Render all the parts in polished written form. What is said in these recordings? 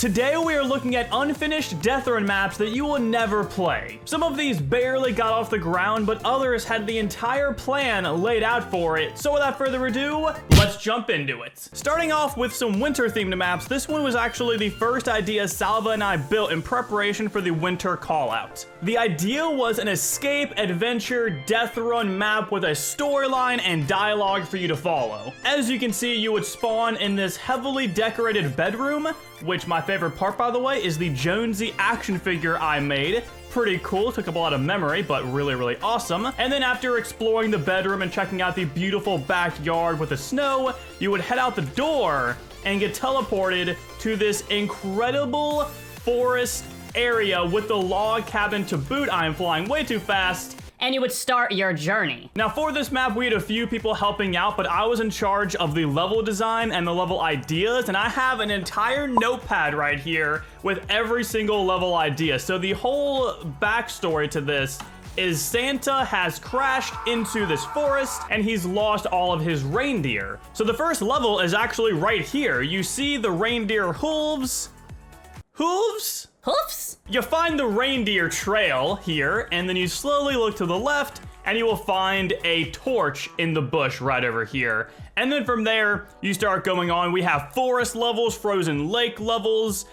Today we are looking at unfinished Deathrun maps that you will never play. Some of these barely got off the ground, but others had the entire plan laid out for it. So without further ado, let's jump into it. Starting off with some winter themed maps, this one was actually the first idea Salva and I built in preparation for the winter callout. The idea was an escape, adventure, Deathrun map with a storyline and dialogue for you to follow. As you can see, you would spawn in this heavily decorated bedroom, which my favorite part, by the way, is the Jonesy action figure I made. Pretty cool, took up a lot of memory, but really, really awesome. And then after exploring the bedroom and checking out the beautiful backyard with the snow, you would head out the door and get teleported to this incredible forest area with the log cabin to boot. I am flying way too fast. And you would start your journey. Now for this map, we had a few people helping out, but I was in charge of the level design and the level ideas, and I have an entire notepad right here with every single level idea. So the whole backstory to this is Santa has crashed into this forest and he's lost all of his reindeer. So the first level is actually right here. You see the reindeer hooves? Hooves? Hoofs? You find the reindeer trail here, and then you slowly look to the left, and you will find a torch in the bush right over here. And then from there, you start going on. We have forest levels, frozen lake levels.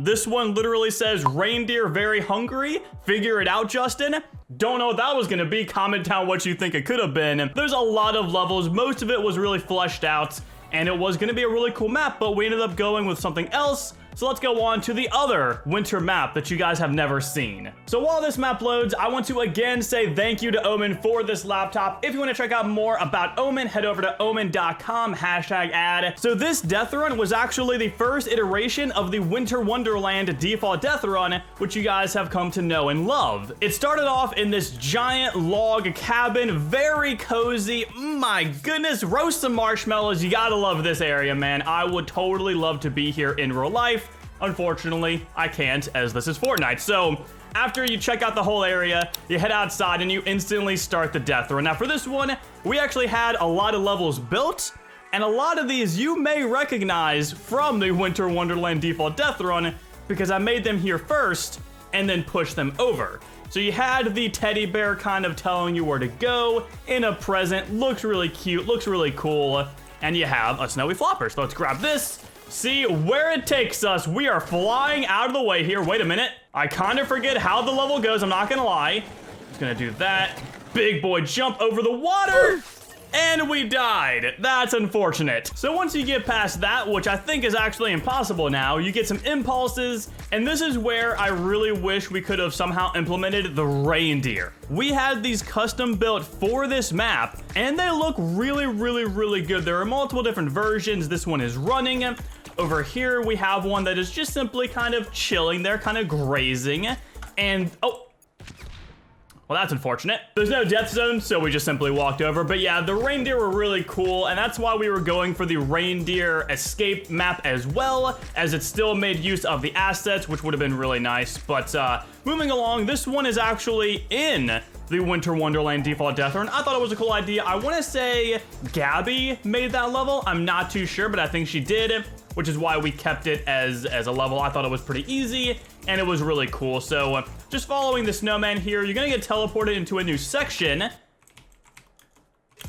This one literally says, reindeer very hungry. Figure it out, Justin. Don't know what that was gonna be. Comment down what you think it could have been. There's a lot of levels. Most of it was really fleshed out, and it was gonna be a really cool map, but we ended up going with something else. So let's go on to the other winter map that you guys have never seen. So while this map loads, I want to again say thank you to Omen for this laptop. If you want to check out more about Omen, head over to omen.com, #ad. So this Deathrun was actually the first iteration of the Winter Wonderland default Deathrun, which you guys have come to know and love. It started off in this giant log cabin, very cozy. My goodness, roast some marshmallows. You gotta love this area, man. I would totally love to be here in real life. Unfortunately, I can't, as this is Fortnite. So after you check out the whole area, you head outside and you instantly start the Deathrun. Now for this one, we actually had a lot of levels built, and a lot of these you may recognize from the Winter Wonderland default Deathrun, because I made them here first and then pushed them over. So you had the teddy bear kind of telling you where to go in a present. Looks really cute, looks really cool. And you have a snowy flopper. So let's grab this. See where it takes us. We are flying out of the way here. Wait a minute. I kind of forget how the level goes. I'm not gonna lie. Just gonna do that. Big boy jump over the water. And we died. That's unfortunate. So once you get past that, which I think is actually impossible now, you get some impulses. And this is where I really wish we could have somehow implemented the reindeer. We had these custom built for this map, and they look really, really, really good. There are multiple different versions. This one is running. Over here, we have one that is just simply kind of chilling there, kind of grazing. And, oh, well, that's unfortunate. There's no death zone, so we just simply walked over. But yeah, the reindeer were really cool, and that's why we were going for the reindeer escape map as well, as it still made use of the assets, which would have been really nice. But moving along, this one is actually in the Winter Wonderland default Deathrun. I thought it was a cool idea. I want to say Gabby made that level. I'm not too sure, but I think she did, which is why we kept it as a level. I thought it was pretty easy, and it was really cool. So just following the snowman here, you're gonna get teleported into a new section,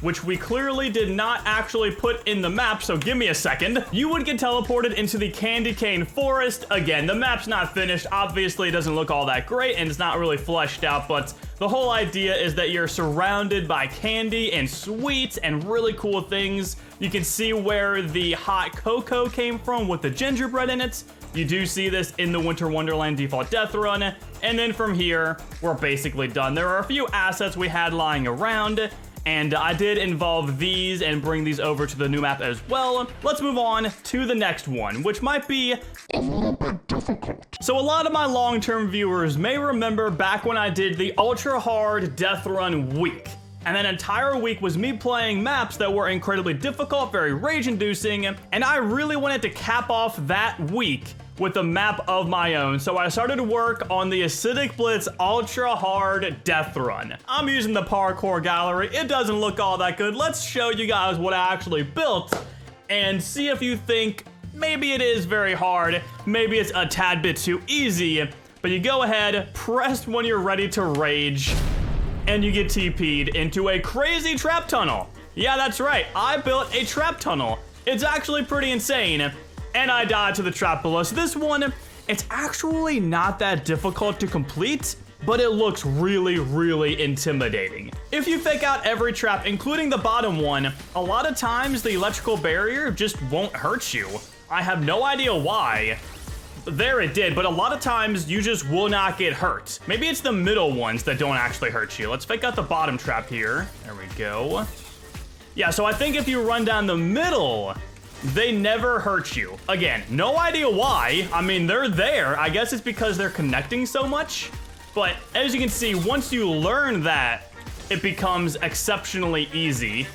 which we clearly did not actually put in the map, so give me a second. You would get teleported into the Candy Cane Forest. Again, the map's not finished. Obviously, it doesn't look all that great, and it's not really fleshed out, but the whole idea is that you're surrounded by candy and sweets and really cool things. You can see where the hot cocoa came from with the gingerbread in it. You do see this in the Winter Wonderland default Deathrun. And then from here, we're basically done. There are a few assets we had lying around, and I did involve these and bring these over to the new map as well. Let's move on to the next one, which might be a little bit difficult. So a lot of my long-term viewers may remember back when I did the ultra hard Deathrun week. And that entire week was me playing maps that were incredibly difficult, very rage-inducing, and I really wanted to cap off that week with a map of my own. So I started to work on the acidicblitzz ultra hard Deathrun. I'm using the parkour gallery. It doesn't look all that good. Let's show you guys what I actually built and see if you think maybe it is very hard, maybe it's a tad bit too easy, but you go ahead, press when you're ready to rage, and you get TP'd into a crazy trap tunnel. Yeah, that's right, I built a trap tunnel. It's actually pretty insane, and I died to the trap below. So this one, it's actually not that difficult to complete, but it looks really, really intimidating. If you fake out every trap, including the bottom one, a lot of times the electrical barrier just won't hurt you. I have no idea why. There it did, but a lot of times you just will not get hurt. Maybe it's the middle ones that don't actually hurt you. Let's fake out the bottom trap here. There we go. Yeah, so I think if you run down the middle, they never hurt you. Again, no idea why. I mean, they're there. I guess it's because they're connecting so much. But as you can see, once you learn that, it becomes exceptionally easy.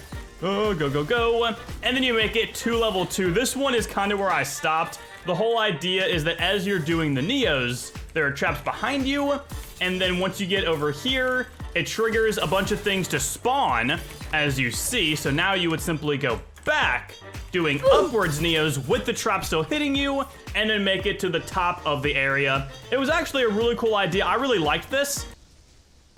Oh, go, go, go. And then you make it to level 2. This one is kind of where I stopped. The whole idea is that as you're doing the Neos, there are traps behind you. And then once you get over here, it triggers a bunch of things to spawn, as you see. So now you would simply go back, doing upwards Neos with the trap still hitting you, and then make it to the top of the area. It was actually a really cool idea. I really liked this.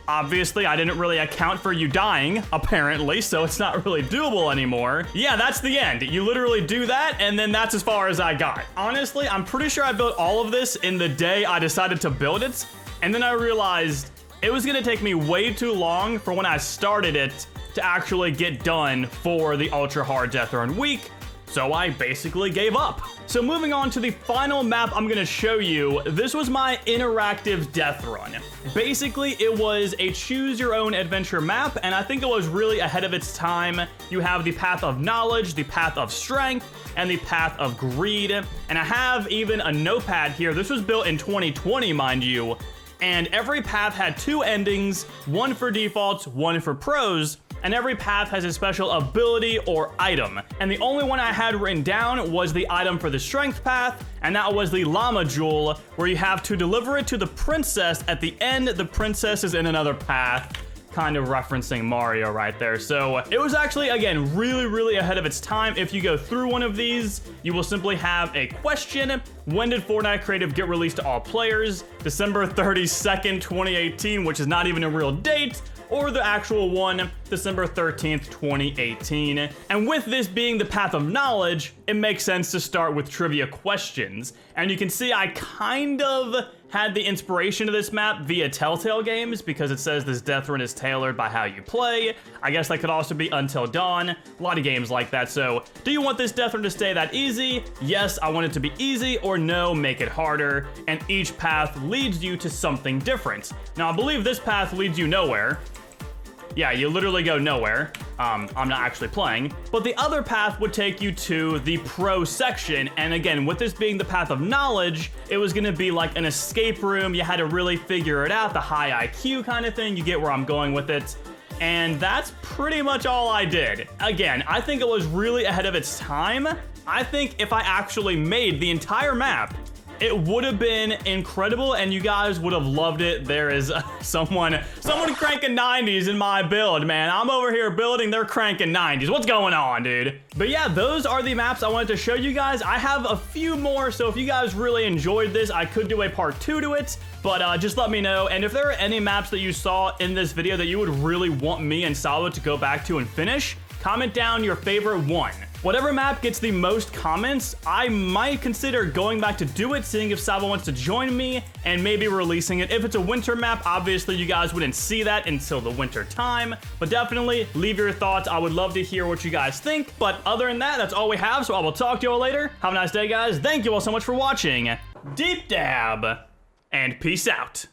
Obviously, I didn't really account for you dying, apparently, so it's not really doable anymore. Yeah, that's the end. You literally do that, and then that's as far as I got. Honestly, I'm pretty sure I built all of this in the day I decided to build it, and then I realized it was gonna take me way too long for when I started it to actually get done for the Ultra Hard Deathrun week, so I basically gave up. So moving on to the final map I'm gonna show you, this was my interactive death run. Basically, it was a choose your own adventure map, and I think it was really ahead of its time. You have the path of knowledge, the path of strength, and the path of greed. And I have even a notepad here. This was built in 2020, mind you. And every path had 2 endings, one for defaults, one for pros, and every path has a special ability or item. And the only one I had written down was the item for the strength path, and that was the llama jewel, where you have to deliver it to the princess. At the end, the princess is in another path, kind of referencing Mario right there. So it was actually, again, really, really ahead of its time. If you go through one of these, you will simply have a question. When did Fortnite Creative get released to all players? December 32nd, 2018, which is not even a real date, or the actual one, December 13th, 2018. And with this being the path of knowledge, it makes sense to start with trivia questions. And you can see I kind of had the inspiration of this map via Telltale Games, because it says this death run is tailored by how you play. I guess that could also be Until Dawn, a lot of games like that. So do you want this death run to stay that easy? Yes, I want it to be easy, or no, make it harder. And each path leads you to something different. Now I believe this path leads you nowhere. Yeah, you literally go nowhere. I'm not actually playing. But the other path would take you to the pro section. And again, with this being the path of knowledge, it was gonna be like an escape room. You had to really figure it out, the high IQ kind of thing. You get where I'm going with it. And that's pretty much all I did. Again, I think it was really ahead of its time. I think if I actually made the entire map, it would have been incredible, and you guys would have loved it. There is someone cranking 90s in my build, man. I'm over here building, they're cranking 90s. What's going on, dude? But yeah, those are the maps I wanted to show you guys. I have a few more, so if you guys really enjoyed this, I could do a part 2 to it, but just let me know. And if there are any maps that you saw in this video that you would really want me and Salvo to go back to and finish, comment down your favorite one. Whatever map gets the most comments, I might consider going back to do it, seeing if Salvo wants to join me, and maybe releasing it. If it's a winter map, obviously you guys wouldn't see that until the winter time, but definitely leave your thoughts. I would love to hear what you guys think. But other than that, that's all we have, so I will talk to you all later. Have a nice day, guys. Thank you all so much for watching. Deep dab, and peace out.